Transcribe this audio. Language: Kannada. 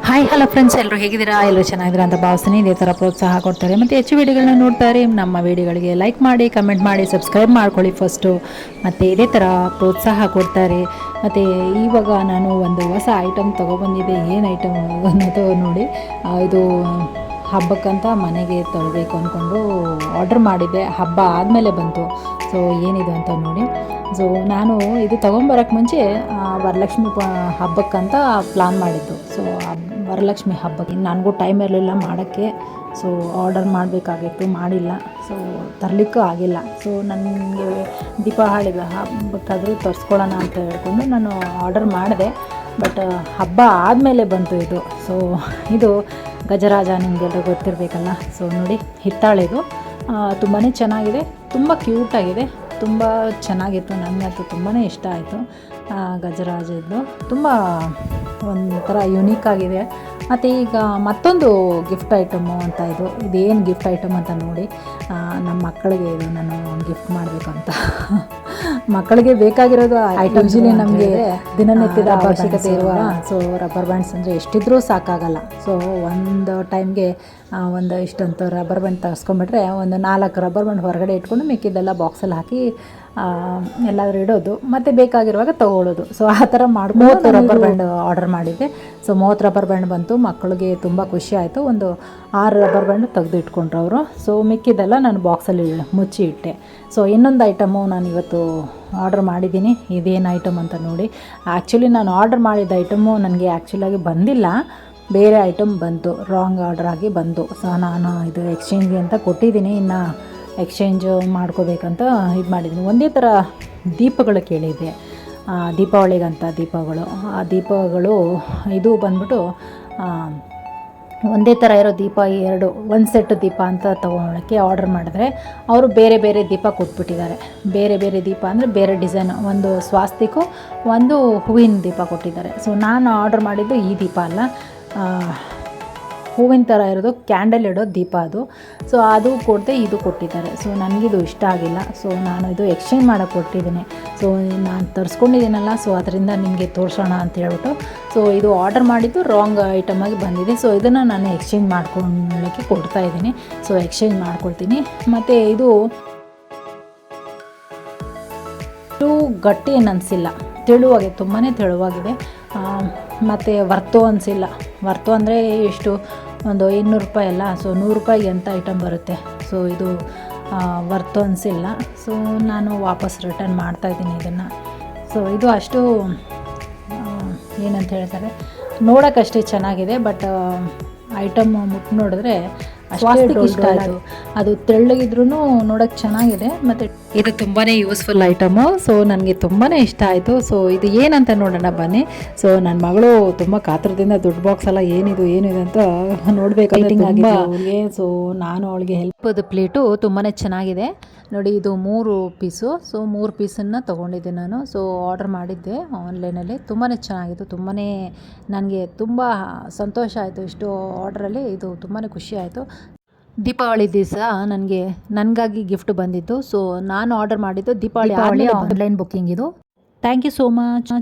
ಹಾಯ್ ಹಲೋ ಫ್ರೆಂಡ್ಸ್, ಎಲ್ಲರೂ ಹೇಗಿದ್ದೀರಾ? ಎಲ್ಲರೂ ಚೆನ್ನಾಗಿದ್ದೀರಾ ಅಂತ ಭಾವಿಸ್ತೀನಿ. ಇದೇ ಥರ ಪ್ರೋತ್ಸಾಹ ಕೊಡ್ತಾರೆ ಮತ್ತು ಹೆಚ್ಚು ವಿಡಿಯೋಗಳನ್ನ ನೋಡ್ತಾರೆ. ನಮ್ಮ ವಿಡಿಯೋಗಳಿಗೆ ಲೈಕ್ ಮಾಡಿ, ಕಮೆಂಟ್ ಮಾಡಿ, ಸಬ್ಸ್ಕ್ರೈಬ್ ಮಾಡ್ಕೊಳ್ಳಿ ಫಸ್ಟು. ಮತ್ತು ಇದೇ ಥರ ಪ್ರೋತ್ಸಾಹ ಕೊಡ್ತಾರೆ. ಮತ್ತು ಇವಾಗ ನಾನು ಒಂದು ಹೊಸ ಐಟಮ್ ತೊಗೊಬಂದಿದ್ದೆ. ಏನು ಐಟಮ್ ಅನ್ನೋದು ನೋಡಿ. ಇದು ಹಬ್ಬಕ್ಕಂತ ಮನೆಗೆ ತರಬೇಕು ಅಂದ್ಕೊಂಡು ಆರ್ಡ್ರ್ ಮಾಡಿದ್ದೆ. ಹಬ್ಬ ಆದಮೇಲೆ ಬಂತು. ಸೊ ಏನಿದು ಅಂತ ನೋಡಿ. ಸೊ ನಾನು ಇದು ತೊಗೊಂಬರೋಕ್ಕೆ ಮುಂಚೆ ವರಲಕ್ಷ್ಮಿ ಹಬ್ಬಕ್ಕಂತ ಪ್ಲಾನ್ ಮಾಡಿದ್ದು. ಸೊ ವರಲಕ್ಷ್ಮಿ ಹಬ್ಬಕ್ಕೆ ನನಗೂ ಟೈಮ್ ಇರಲಿಲ್ಲ ಮಾಡೋಕ್ಕೆ. ಸೊ ಆರ್ಡರ್ ಮಾಡಬೇಕಾಗಿತ್ತು, ಮಾಡಿಲ್ಲ. ಸೊ ತರಲಿಕ್ಕೂ ಆಗಿಲ್ಲ. ಸೊ ನನಗೆ ದೀಪಾವಳಿ ಹಬ್ಬಕ್ಕಾದರೂ ತರಿಸ್ಕೊಳ್ಳೋಣ ಅಂತ ಹೇಳ್ಕೊಂಡು ನಾನು ಆರ್ಡರ್ ಮಾಡಿದೆ. ಬಟ್ ಹಬ್ಬ ಆದಮೇಲೆ ಬಂತು ಇದು. ಸೊ ಇದು ಗಜರಾಜ, ನಿಮಗೆಲ್ಲ ಗೊತ್ತಿರಬೇಕಲ್ಲ. ಸೊ ನೋಡಿ, ಹಿತ್ತಾಳೆದು ತುಂಬಾ ಚೆನ್ನಾಗಿದೆ, ತುಂಬ ಕ್ಯೂಟಾಗಿದೆ, ತುಂಬ ಚೆನ್ನಾಗಿತ್ತು. ನನಗಂತೂ ತುಂಬಾ ಇಷ್ಟ ಆಯಿತು. ಗಜರಾಜದ್ದು ತುಂಬ ಒಂಥರ ಯುನೀಕ್ ಆಗಿದೆ. ಮತ್ತು ಈಗ ಮತ್ತೊಂದು ಗಿಫ್ಟ್ ಐಟಮು ಅಂತ ಇದೇನು ಗಿಫ್ಟ್ ಐಟಮ್ ಅಂತ ನೋಡಿ. ನಮ್ಮ ಮಕ್ಕಳಿಗೆ ಇದು ನಾನು ಗಿಫ್ಟ್ ಮಾಡಬೇಕು ಅಂತ. ಮಕ್ಕಳಿಗೆ ಬೇಕಾಗಿರೋದು ಐಟಮ್ಸ್ ನಮಗೆ ದಿನನಿತ್ಯದ ಅವಶ್ಯಕತೆ ಇರುವ. ಸೊ ರಬ್ಬರ್ ಬ್ಯಾಂಡ್ಸ್ ಅಂದರೆ ಎಷ್ಟಿದ್ರೂ ಸಾಕಾಗಲ್ಲ. ಸೊ ಒಂದು ಟೈಮ್ಗೆ ಒಂದು ಇಷ್ಟಂತ ರಬ್ಬರ್ ಬ್ಯಾಂಡ್ ತರಿಸ್ಕೊಂಬಿಟ್ರೆ ಒಂದು 4 ರಬ್ಬರ್ ಬ್ಯಾಂಡ್ ಹೊರಗಡೆ ಇಟ್ಕೊಂಡು ಮಿಕ್ಕಿದ್ದೆಲ್ಲ ಬಾಕ್ಸಲ್ಲಿ ಹಾಕಿ ಎಲ್ಲಾದರೂ ಇಡೋದು, ಮತ್ತು ಬೇಕಾಗಿರುವಾಗ ತೊಗೊಳ್ಳೋದು. ಸೊ ಆ ಥರ ಮಾಡ್ಕೊಂಡು 30 ರಬ್ಬರ್ ಬ್ಯಾಂಡ್ ಆರ್ಡರ್ ಮಾಡಿದ್ದೆ. ಸೊ 30 ರಬ್ಬರ್ ಬ್ಯಾಂಡ್ ಬಂತು. ಮಕ್ಕಳಿಗೆ ತುಂಬ ಖುಷಿ ಆಯಿತು. ಒಂದು 6 ರಬ್ಬರ್ ಬ್ಯಾಂಡ್ ತೆಗೆದು ಇಟ್ಕೊಂಡ್ರು ಅವರು. ಸೊ ಮಿಕ್ಕಿದ್ದೆಲ್ಲ ನಾನು ಬಾಕ್ಸಲ್ಲಿ ಮುಚ್ಚಿ ಇಟ್ಟೆ. ಸೊ ಇನ್ನೊಂದು ಐಟಮು ನಾನು ಇವತ್ತು ಆರ್ಡರ್ ಮಾಡಿದ್ದೀನಿ. ಇದೇನು ಐಟಮ್ ಅಂತ ನೋಡಿ. ಆ್ಯಕ್ಚುಲಿ ನಾನು ಆರ್ಡರ್ ಮಾಡಿದ ಐಟಮು ನನಗೆ ಆ್ಯಕ್ಚುಲಾಗಿ ಬಂದಿಲ್ಲ, ಬೇರೆ ಐಟಮ್ ಬಂತು, ರಾಂಗ್ ಆರ್ಡರ್ ಆಗಿ ಬಂತು. ಸೊ ನಾನು ಇದು ಎಕ್ಸ್ಚೇಂಜ್ಗೆ ಅಂತ ಕೊಟ್ಟಿದ್ದೀನಿ. ಇನ್ನು ಎಕ್ಸ್ಚೇಂಜ್ ಮಾಡ್ಕೋಬೇಕಂತ ಇದು ಮಾಡಿದ್ದೀನಿ. ಒಂದೇ ಥರ ದೀಪಗಳು ಕೇಳಿದ್ದೆ, ದೀಪಾವಳಿಗಂತ ದೀಪಗಳು. ಆ ದೀಪಗಳು ಇದು ಬಂದ್ಬಿಟ್ಟು ಒಂದೇ ಥರ ಇರೋ ದೀಪ ಒಂದು ಸೆಟ್ ದೀಪ ಅಂತ ತೊಗೊಳಕ್ಕೆ ಆರ್ಡರ್ ಮಾಡಿದ್ರೆ ಅವರು ಬೇರೆ ಬೇರೆ ದೀಪ ಕೊಟ್ಬಿಟ್ಟಿದ್ದಾರೆ. ಬೇರೆ ಬೇರೆ ದೀಪ ಅಂದರೆ ಬೇರೆ ಡಿಸೈನ್, ಒಂದು ಸ್ವಾಸ್ತಿಕು, ಒಂದು ಹೂವಿನ ದೀಪ ಕೊಟ್ಟಿದ್ದಾರೆ. ಸೊ ನಾನು ಆರ್ಡರ್ ಮಾಡಿದ್ದು ಈ ದೀಪ ಅಲ್ಲ, ಹೂವಿನ ಥರ ಇರೋದು ಕ್ಯಾಂಡಲ್ ಇಡೋ ದೀಪ ಅದು. ಸೊ ಅದು ಕೊಡದೆ ಇದು ಕೊಟ್ಟಿದ್ದಾರೆ. ಸೊ ನನಗಿದು ಇಷ್ಟ ಆಗಿಲ್ಲ. ಸೊ ನಾನು ಇದು ಎಕ್ಸ್ಚೇಂಜ್ ಮಾಡೋಕ್ಕೆ ಕೊಟ್ಟಿದ್ದೀನಿ. ಸೊ ನಾನು ತರಿಸ್ಕೊಂಡಿದ್ದೀನಲ್ಲ, ಸೊ ಅದರಿಂದ ನಿಮಗೆ ತೋರಿಸೋಣ ಅಂತ ಹೇಳ್ಬಿಟ್ಟು. ಸೊ ಇದು ಆರ್ಡರ್ ಮಾಡಿದ್ದು ರಾಂಗ್ ಐಟಮಾಗಿ ಬಂದಿದೆ. ಸೊ ಇದನ್ನು ನಾನು ಎಕ್ಸ್ಚೇಂಜ್ ಮಾಡ್ಕೊಳ್ಳೋಕ್ಕೆ ಕೊಡ್ತಾಯಿದ್ದೀನಿ. ಸೊ ಎಕ್ಸ್ಚೇಂಜ್ ಮಾಡ್ಕೊಳ್ತೀನಿ. ಮತ್ತು ಇದು ಗಟ್ಟಿ ಏನು ಅನಿಸಿಲ್ಲ, ತೆಳುವಾಗಿದೆ, ತುಂಬಾ ತೆಳುವಾಗಿದೆ. ಮತ್ತು ವರ್ತು ಅನಿಸಿಲ್ಲ. ವರ್ತು ಅಂದರೆ ಎಷ್ಟು, ಒಂದು 200 ರೂಪಾಯಿ ಅಲ್ಲ. ಸೊ 100 ರೂಪಾಯಿಗೆ ಎಂಥ ಐಟಮ್ ಬರುತ್ತೆ. ಸೊ ಇದು ವರ್ತು ಅನಿಸಿಲ್ಲ. ಸೊ ನಾನು ವಾಪಸ್ ರಿಟರ್ನ್ ಮಾಡ್ತಾಯಿದ್ದೀನಿ ಇದನ್ನು. ಸೊ ಇದು ಅಷ್ಟು ಏನಂತ ಹೇಳ್ತಾರೆ, ನೋಡೋಕ್ಕಷ್ಟೇ ಚೆನ್ನಾಗಿದೆ. ಬಟ್ ಐಟಮ್ ಮುಟ್ಟು ನೋಡಿದ್ರೆ ಅಷ್ಟೇ ಇಷ್ಟ ಆಯಿತು. ಅದು ತೆಳ್ಳಗಿದ್ರೂ ನೋಡೋಕ್ಕೆ ಚೆನ್ನಾಗಿದೆ. ಮತ್ತು ಇದು ತುಂಬಾ ಯೂಸ್ಫುಲ್ ಐಟಮು. ಸೊ ನನಗೆ ತುಂಬಾ ಇಷ್ಟ ಆಯಿತು. ಸೊ ಇದು ಏನಂತ ನೋಡೋಣ ಬನ್ನಿ. ಸೊ ನನ್ನ ಮಗಳು ತುಂಬ ಕಾತರದಿಂದ ದೊಡ್ಡ ಬಾಕ್ಸ್ ಎಲ್ಲ ಏನಿದು ಅಂತ ನೋಡಬೇಕು ಆಗಿದೆ ಅವಳಿಗೆ. ಸೊ ನಾನು ಅವಳಿಗೆ ಹೆಲ್ಪ್ ಪ್ಲೇಟು ತುಂಬಾ ಚೆನ್ನಾಗಿದೆ ನೋಡಿ. ಇದು 3 ಪೀಸು. ಸೊ 3 ಪೀಸನ್ನು ತೊಗೊಂಡಿದ್ದೆ ನಾನು. ಸೊ ಆರ್ಡರ್ ಮಾಡಿದ್ದೆ ಆನ್ಲೈನಲ್ಲಿ. ತುಂಬಾ ಚೆನ್ನಾಗಿತ್ತು. ತುಂಬಾ ನನಗೆ ತುಂಬ ಸಂತೋಷ ಆಯಿತು. ಇಷ್ಟು ಆರ್ಡ್ರಲ್ಲಿ ಇದು ತುಂಬಾ ಖುಷಿ ಆಯಿತು. ದೀಪಾವಳಿ ದಿವಸ ನನಗಾಗಿ ಗಿಫ್ಟ್ ಬಂದಿತ್ತು. ಸೊ ನಾನು ಆರ್ಡರ್ ಮಾಡಿದ್ದು ದೀಪಾವಳಿ ಆನ್ಲೈನ್ ಬುಕ್ಕಿಂಗ್ ಇದು. Thank you so much.